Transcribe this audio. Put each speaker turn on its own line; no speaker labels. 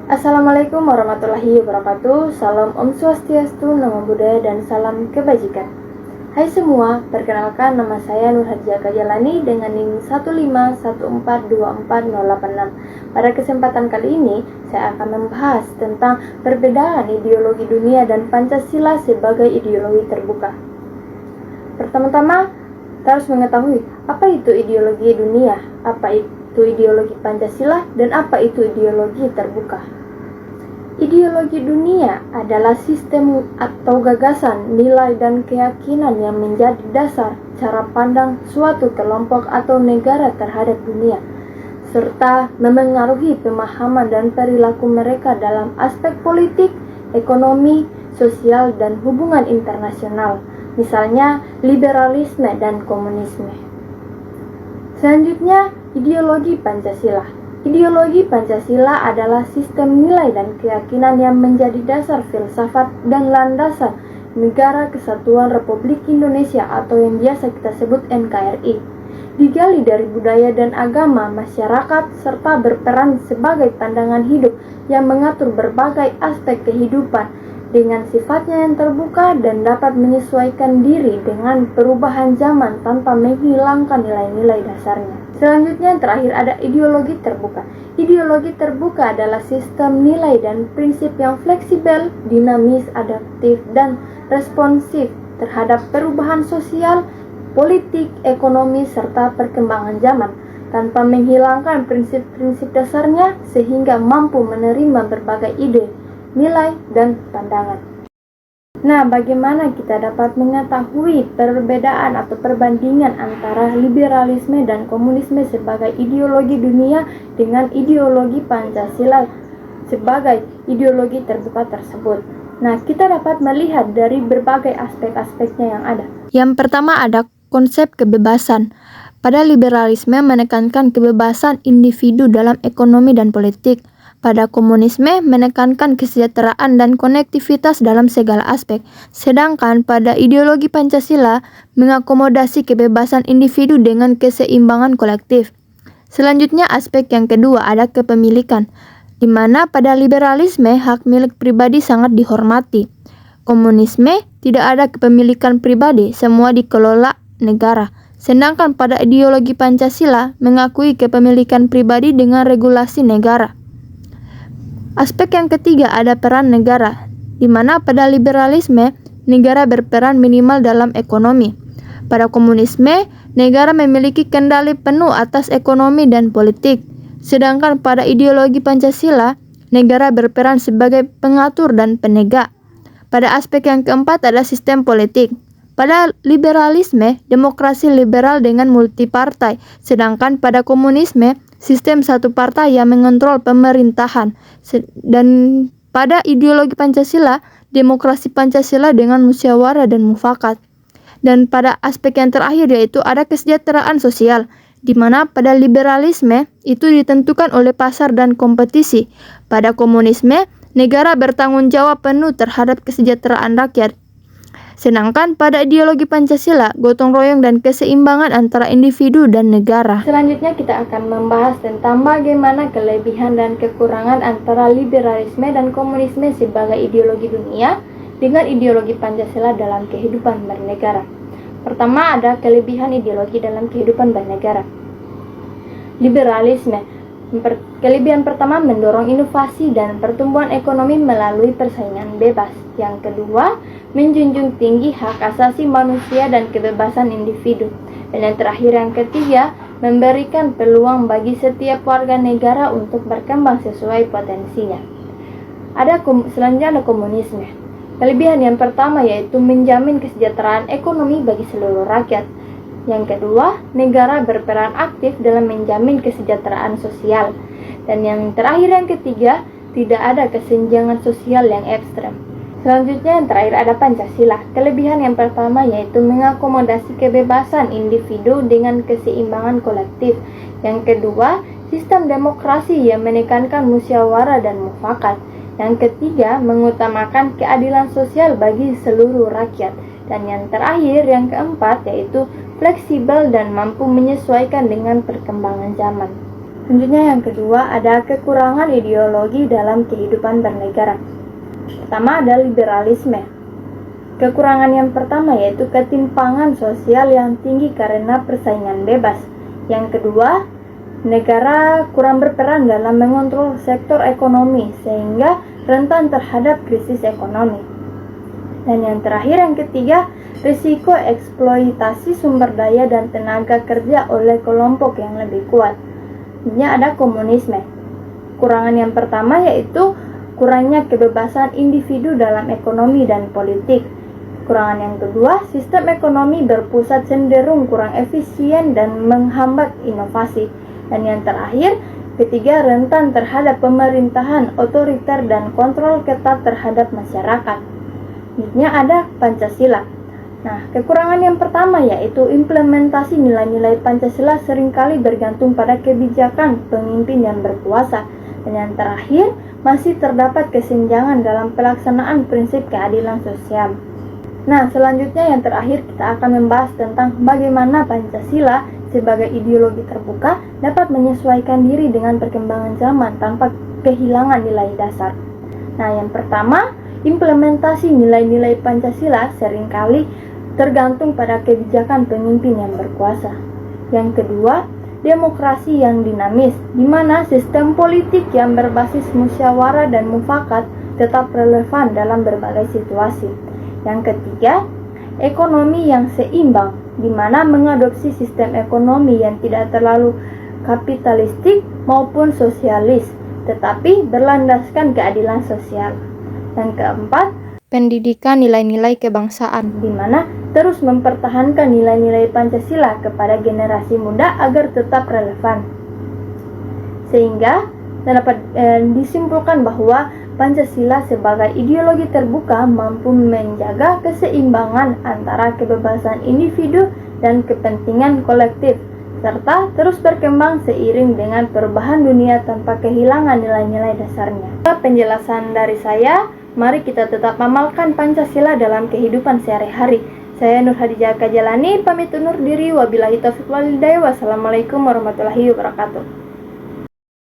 Assalamualaikum warahmatullahi wabarakatuh. Salam Om Swastiastu, Namo Buddhaya, dan salam kebajikan. Hai semua, perkenalkan nama saya Nur Hadjah Kajalani dengan NIM 151424086. Pada kesempatan kali ini, saya akan membahas tentang perbedaan ideologi dunia dan Pancasila sebagai ideologi terbuka. Pertama-tama, kita harus mengetahui apa itu ideologi dunia, apa itu ideologi Pancasila, dan apa itu ideologi terbuka. Ideologi dunia adalah sistem atau gagasan, nilai, dan keyakinan yang menjadi dasar cara pandang suatu kelompok atau negara terhadap dunia, serta memengaruhi pemahaman dan perilaku mereka dalam aspek politik, ekonomi, sosial, dan hubungan internasional, misalnya liberalisme dan komunisme. Selanjutnya, ideologi Pancasila. Ideologi Pancasila adalah sistem nilai dan keyakinan yang menjadi dasar filsafat dan landasan Negara Kesatuan Republik Indonesia atau yang biasa kita sebut NKRI. Digali dari budaya dan agama masyarakat serta berperan sebagai pandangan hidup yang mengatur berbagai aspek kehidupan dengan sifatnya yang terbuka dan dapat menyesuaikan diri dengan perubahan zaman tanpa menghilangkan nilai-nilai dasarnya. Selanjutnya yang terakhir ada ideologi terbuka. Ideologi terbuka adalah sistem nilai dan prinsip yang fleksibel, dinamis, adaptif, dan responsif terhadap perubahan sosial, politik, ekonomi, serta perkembangan zaman, tanpa menghilangkan prinsip-prinsip dasarnya sehingga mampu menerima berbagai ide, nilai, dan pandangan. Nah, bagaimana kita dapat mengetahui perbedaan atau perbandingan antara liberalisme dan komunisme sebagai ideologi dunia dengan ideologi Pancasila sebagai ideologi terbuka tersebut? Nah, kita dapat melihat dari berbagai aspek-aspeknya yang ada. Yang pertama ada konsep kebebasan. Pada liberalisme menekankan kebebasan individu dalam ekonomi dan politik. Pada komunisme menekankan kesejahteraan dan konektivitas dalam segala aspek, sedangkan pada ideologi Pancasila mengakomodasi kebebasan individu dengan keseimbangan kolektif. Selanjutnya aspek yang kedua ada kepemilikan, di mana pada liberalisme hak milik pribadi sangat dihormati. Komunisme tidak ada kepemilikan pribadi, semua dikelola negara. Sedangkan pada ideologi Pancasila mengakui kepemilikan pribadi dengan regulasi negara. Aspek yang ketiga ada peran negara, di mana pada liberalisme negara berperan minimal dalam ekonomi. Pada komunisme, negara memiliki kendali penuh atas ekonomi dan politik. Sedangkan pada ideologi Pancasila, negara berperan sebagai pengatur dan penegak. Pada aspek yang keempat ada sistem politik. Pada liberalisme, demokrasi liberal dengan multipartai, sedangkan pada komunisme, sistem satu partai yang mengontrol pemerintahan. Dan pada ideologi Pancasila, demokrasi Pancasila dengan musyawarah dan mufakat. Dan pada aspek yang terakhir yaitu ada kesejahteraan sosial, di mana pada liberalisme itu ditentukan oleh pasar dan kompetisi. Pada komunisme, negara bertanggung jawab penuh terhadap kesejahteraan rakyat. Sedangkan pada ideologi Pancasila, gotong royong dan keseimbangan antara individu dan negara. Selanjutnya kita akan membahas tentang bagaimana kelebihan dan kekurangan antara liberalisme dan komunisme sebagai ideologi dunia dengan ideologi Pancasila dalam kehidupan bernegara. Pertama ada kelebihan ideologi dalam kehidupan bernegara. Liberalisme. Kelebihan pertama mendorong inovasi dan pertumbuhan ekonomi melalui persaingan bebas. Yang kedua, menjunjung tinggi hak asasi manusia dan kebebasan individu. Dan yang terakhir yang ketiga, memberikan peluang bagi setiap warga negara untuk berkembang sesuai potensinya. Selanjutnya ada komunisme. Kelebihan yang pertama yaitu menjamin kesejahteraan ekonomi bagi seluruh rakyat. Yang kedua, negara berperan aktif dalam menjamin kesejahteraan sosial. Dan yang terakhir yang ketiga, tidak ada kesenjangan sosial yang ekstrem. Selanjutnya yang terakhir ada Pancasila. Kelebihan yang pertama yaitu mengakomodasi kebebasan individu dengan keseimbangan kolektif. Yang kedua, sistem demokrasi yang menekankan musyawarah dan mufakat. Yang ketiga, mengutamakan keadilan sosial bagi seluruh rakyat. Dan yang terakhir, yang keempat, yaitu fleksibel dan mampu menyesuaikan dengan perkembangan zaman. Selanjutnya yang kedua, ada kekurangan ideologi dalam kehidupan bernegara. Pertama ada liberalisme. Kekurangan yang pertama yaitu ketimpangan sosial yang tinggi karena persaingan bebas. Yang kedua, negara kurang berperan dalam mengontrol sektor ekonomi sehingga rentan terhadap krisis ekonomi. Dan yang terakhir, yang ketiga, risiko eksploitasi sumber daya dan tenaga kerja oleh kelompok yang lebih kuat. Ini ada komunisme. Kurangan yang pertama yaitu kurangnya kebebasan individu dalam ekonomi dan politik. Kurangan yang kedua, sistem ekonomi berpusat cenderung kurang efisien dan menghambat inovasi. Dan yang terakhir, ketiga, rentan terhadap pemerintahan otoriter dan kontrol ketat terhadap masyarakat. Selanjutnya ada Pancasila. Nah, kekurangan yang pertama yaitu implementasi nilai-nilai Pancasila seringkali bergantung pada kebijakan pemimpin yang berkuasa. Dan yang terakhir, masih terdapat kesenjangan dalam pelaksanaan prinsip keadilan sosial. Nah, selanjutnya yang terakhir kita akan membahas tentang bagaimana Pancasila sebagai ideologi terbuka dapat menyesuaikan diri dengan perkembangan zaman tanpa kehilangan nilai dasar. Nah, yang pertama, implementasi nilai-nilai Pancasila seringkali tergantung pada kebijakan pemimpin yang berkuasa. Yang kedua, demokrasi yang dinamis, di mana sistem politik yang berbasis musyawarah dan mufakat tetap relevan dalam berbagai situasi. Yang ketiga, ekonomi yang seimbang, di mana mengadopsi sistem ekonomi yang tidak terlalu kapitalistik maupun sosialis, tetapi berlandaskan keadilan sosial. Yang keempat, pendidikan nilai-nilai kebangsaan, di mana terus mempertahankan nilai-nilai Pancasila kepada generasi muda agar tetap relevan. Sehingga dapat disimpulkan bahwa Pancasila sebagai ideologi terbuka mampu menjaga keseimbangan antara kebebasan individu dan kepentingan kolektif, serta terus berkembang seiring dengan perubahan dunia tanpa kehilangan nilai-nilai dasarnya. Penjelasan dari saya, mari kita tetap amalkan Pancasila dalam kehidupan sehari-hari. Saya Nur Hadijah Kajalani, pamit undur diri. Wabillahi taufiq wal hidayah. Wassalamualaikum warahmatullahi wabarakatuh.